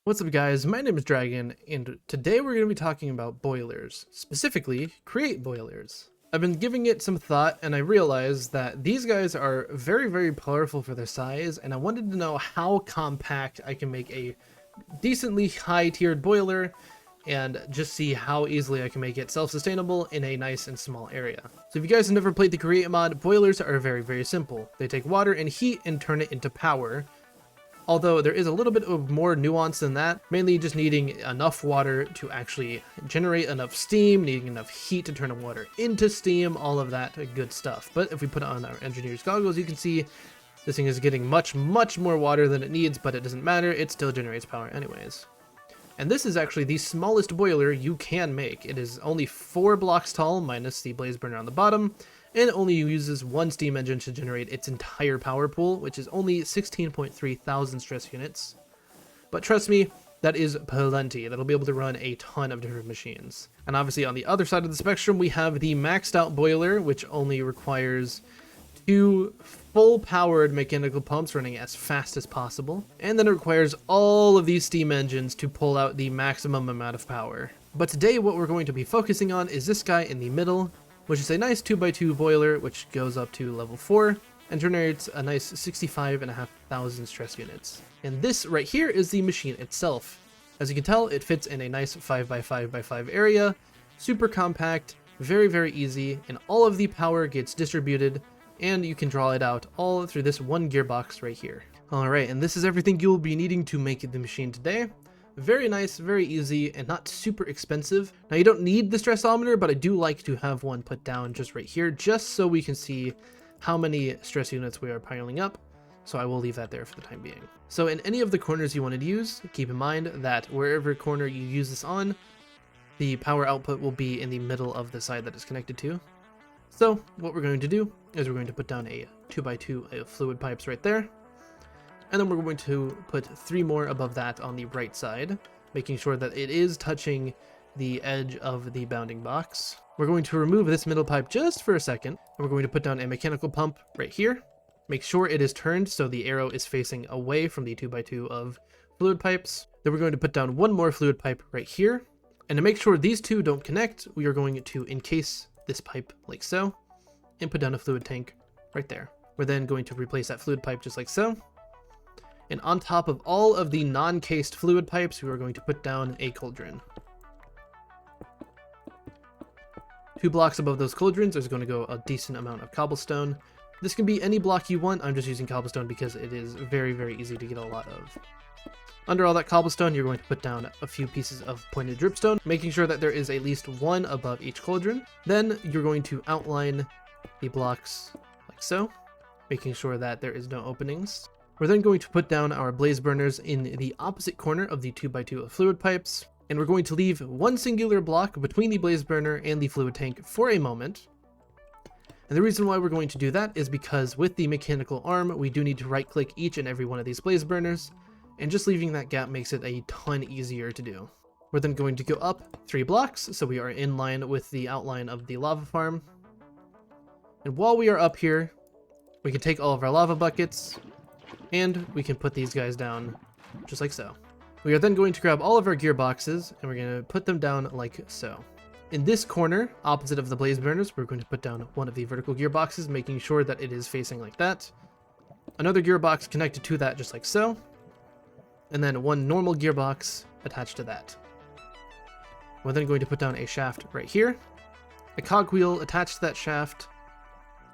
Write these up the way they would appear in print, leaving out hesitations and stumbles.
What's up guys, my name is Jragon, and today we're going to be talking about boilers, specifically create boilers. I've been giving it some thought and I realized that these guys are very powerful for their size, and I wanted to know how compact I can make a decently high tiered boiler and just see how easily I can make it self-sustainable in a nice and small area. So if you guys have never played the create mod, boilers are very simple. They take water and heat and turn it into power. Although there is a little bit of more nuance than that, mainly just needing enough water to actually generate enough steam, needing enough heat to turn the water into steam, all of that good stuff. But if we put on our engineer's goggles, you can see this thing is getting much more water than it needs, but it doesn't matter, it still generates power anyways. And this is actually the smallest boiler you can make. It is only 4 blocks tall, minus the blaze burner on the bottom, and it only uses one steam engine to generate its entire power pool, which is only 16.3 thousand stress units. But trust me, that is plenty. That'll be able to run a ton of different machines. And obviously on the other side of the spectrum, we have the maxed out boiler, which only requires 2 full-powered mechanical pumps running as fast as possible, and then it requires all of these steam engines to pull out the maximum amount of power. But today what we're going to be focusing on is this guy in the middle, which is a nice 2x2 boiler which goes up to level 4 and generates a nice 65,500 stress units. And this right here is the machine itself. As you can tell, it fits in a nice 5x5x5 area, super compact, very easy, and all of the power gets distributed, and you can draw it out all through this one gearbox right here. Alright, and this is everything you'll be needing to make the machine today. Very nice, very easy, and not super expensive. Now you don't need the stressometer, but I do like to have one put down just right here, just so we can see how many stress units we are piling up. So I will leave that there for the time being. So in any of the corners you want to use, keep in mind that wherever corner you use this on, the power output will be in the middle of the side that it's connected to. So what we're going to do is we're going to put down a 2x2 fluid pipes right there. And then we're going to put 3 more above that on the right side, making sure that it is touching the edge of the bounding box. We're going to remove this middle pipe just for a second, and we're going to put down a mechanical pump right here. Make sure it is turned so the arrow is facing away from the 2x2 of fluid pipes. Then we're going to put down 1 more fluid pipe right here. And to make sure these 2 don't connect, we are going to encase this pipe like so, and put down a fluid tank right there. We're then going to replace that fluid pipe just like so. And on top of all of the non-cased fluid pipes, we are going to put down a cauldron. 2 blocks above those cauldrons, there's going to go a decent amount of cobblestone. This can be any block you want. I'm just using cobblestone because it is very easy to get a lot of. Under all that cobblestone, you're going to put down a few pieces of pointed dripstone, making sure that there is at least 1 above each cauldron. Then you're going to outline the blocks like so, making sure that there is no openings. We're then going to put down our blaze burners in the opposite corner of the 2x2 of fluid pipes, and we're going to leave 1 singular block between the blaze burner and the fluid tank for a moment. And the reason why we're going to do that is because with the mechanical arm, we do need to right click each and every one of these blaze burners, and just leaving that gap makes it a ton easier to do. We're then going to go up 3 blocks, so we are in line with the outline of the lava farm. And while we are up here, we can take all of our lava buckets, and we can put these guys down just like so. We are then going to grab all of our gearboxes, and we're going to put them down like so. In this corner, opposite of the blaze burners, we're going to put down one of the vertical gearboxes, making sure that it is facing like that. Another gearbox connected to that just like so. And then 1 normal gearbox attached to that. We're then going to put down a shaft right here, a cogwheel attached to that shaft,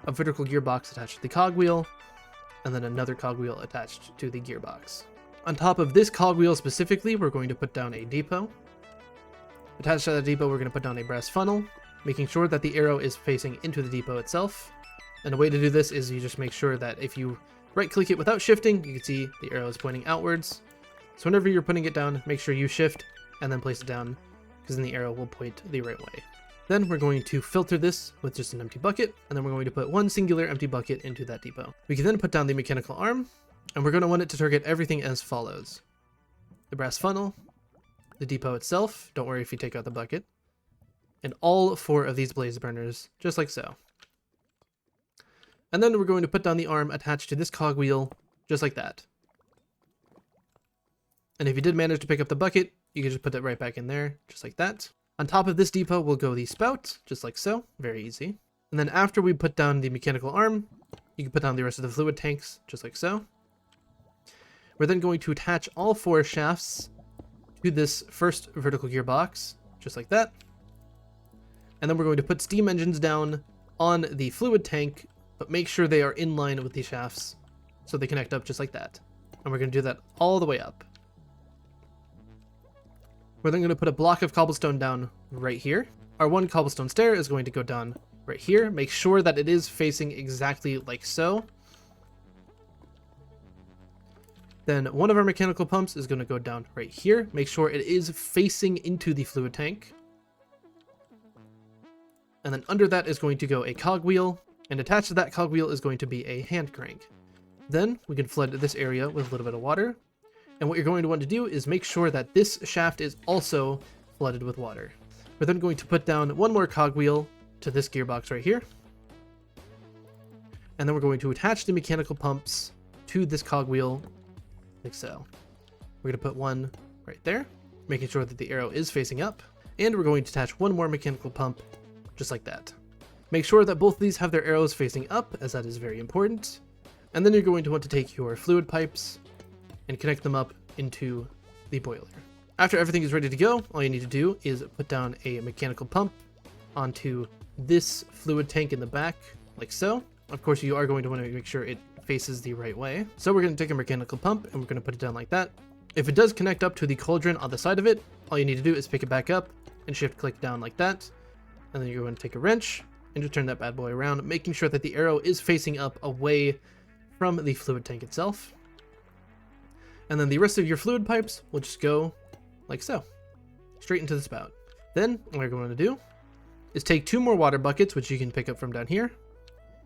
a vertical gearbox attached to the cogwheel, and then another cogwheel attached to the gearbox. On top of this cogwheel specifically, we're going to put down a depot. Attached to that depot, we're going to put down a brass funnel, making sure that the arrow is facing into the depot itself. And the way to do this is you just make sure that if you right-click it without shifting, you can see the arrow is pointing outwards. So whenever you're putting it down, make sure you shift and then place it down, because then the arrow will point the right way. Then we're going to filter this with just an empty bucket, and then we're going to put 1 singular empty bucket into that depot. We can then put down the mechanical arm, and we're going to want it to target everything as follows. The brass funnel, the depot itself, don't worry if you take out the bucket, and all 4 of these blaze burners, just like so. And then we're going to put down the arm attached to this cogwheel, just like that. And if you did manage to pick up the bucket, you can just put it right back in there, just like that. On top of this depot will go the spout, just like so, very easy. And then after we put down the mechanical arm, you can put down the rest of the fluid tanks, just like so. We're then going to attach all 4 shafts to this first vertical gearbox, just like that. And then we're going to put steam engines down on the fluid tank, but make sure they are in line with the shafts so they connect up just like that. And we're going to do that all the way up. We're then going to put a block of cobblestone down right here. Our 1 cobblestone stair is going to go down right here. Make sure that it is facing exactly like so. Then one of our mechanical pumps is going to go down right here. Make sure it is facing into the fluid tank. And then under that is going to go a cogwheel, and attached to that cogwheel is going to be a hand crank. Then we can flood this area with a little bit of water. And what you're going to want to do is make sure that this shaft is also flooded with water. We're then going to put down 1 more cogwheel to this gearbox right here. And then we're going to attach the mechanical pumps to this cogwheel like so. We're going to put 1 right there, making sure that the arrow is facing up. And we're going to attach 1 more mechanical pump just like that. Make sure that both of these have their arrows facing up, as that is very important. And then you're going to want to take your fluid pipes and connect them up into the boiler. After everything is ready to go, all you need to do is put down a mechanical pump onto this fluid tank in the back, like so. Of course, you are going to want to make sure it faces the right way. So we're going to take a mechanical pump and we're going to put it down like that. If it does connect up to the cauldron on the side of it, all you need to do is pick it back up and shift click down like that. And then you're going to take a wrench and just turn that bad boy around, making sure that the arrow is facing up away from the fluid tank itself. And then the rest of your fluid pipes will just go like so, straight into the spout. Then what you're going to do is take 2 more water buckets, which you can pick up from down here.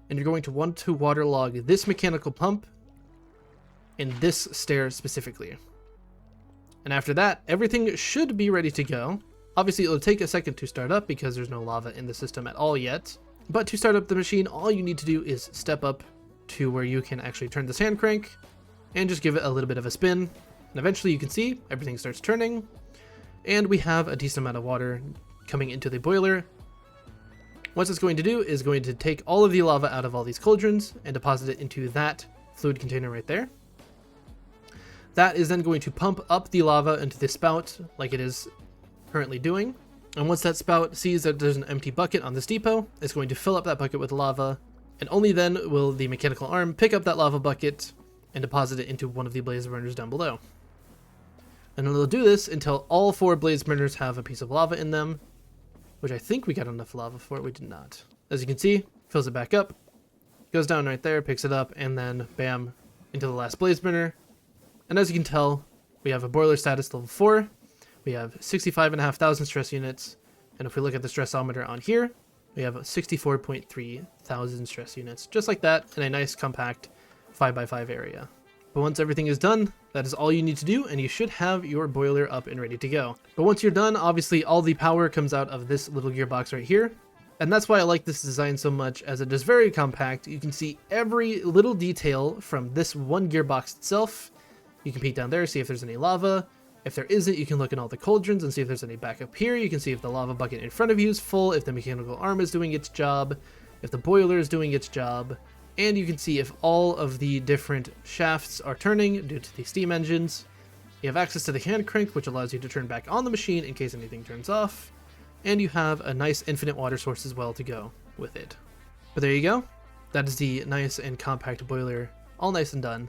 And you're going to want to waterlog this mechanical pump and this stair specifically. And after that, everything should be ready to go. Obviously, it'll take a second to start up because there's no lava in the system at all yet. But to start up the machine, all you need to do is step up to where you can actually turn this hand crank and just give it a little bit of a spin. And eventually you can see everything starts turning. And we have a decent amount of water coming into the boiler. What it's going to do is going to take all of the lava out of all these cauldrons and deposit it into that fluid container right there. That is then going to pump up the lava into the spout like it is currently doing. And once that spout sees that there's an empty bucket on this depot, it's going to fill up that bucket with lava. And only then will the mechanical arm pick up that lava bucket and deposit it into one of the blaze burners down below. And it'll do this until all 4 blaze burners have a piece of lava in them, which I think we got enough lava for. We did not. As you can see, fills it back up, goes down right there, picks it up, and then bam, into the last blaze burner. And as you can tell, we have a boiler status level 4. We have 65,500 stress units. And if we look at the stressometer on here, we have 64.3 thousand stress units, just like that, in a nice compact 5x5 area. But once everything is done, that is all you need to do, and you should have your boiler up and ready to go. But once you're done, obviously all the power comes out of this little gearbox right here. And that's why I like this design so much, as it is very compact. You can see every little detail from this one gearbox itself. You can peek down there, see if there's any lava. If there isn't, you can look in all the cauldrons and see if there's any backup here. You can see if the lava bucket in front of you is full, if the mechanical arm is doing its job, if the boiler is doing its job. And you can see if all of the different shafts are turning due to the steam engines. You have access to the hand crank, which allows you to turn back on the machine in case anything turns off. And you have a nice infinite water source as well to go with it. But there you go. That is the nice and compact boiler, all nice and done.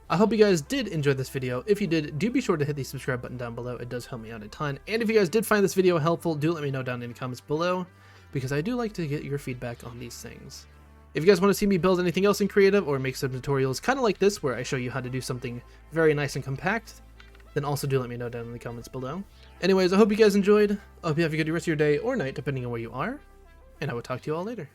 I hope you guys did enjoy this video. If you did, do be sure to hit the subscribe button down below. It does help me out a ton. And if you guys did find this video helpful, do let me know down in the comments below, because I do like to get your feedback on these things. If you guys want to see me build anything else in creative or make some tutorials kind of like this where I show you how to do something very nice and compact, then also do let me know down in the comments below. Anyways, I hope you guys enjoyed. I hope you have a good rest of your day or night, depending on where you are, and I will talk to you all later.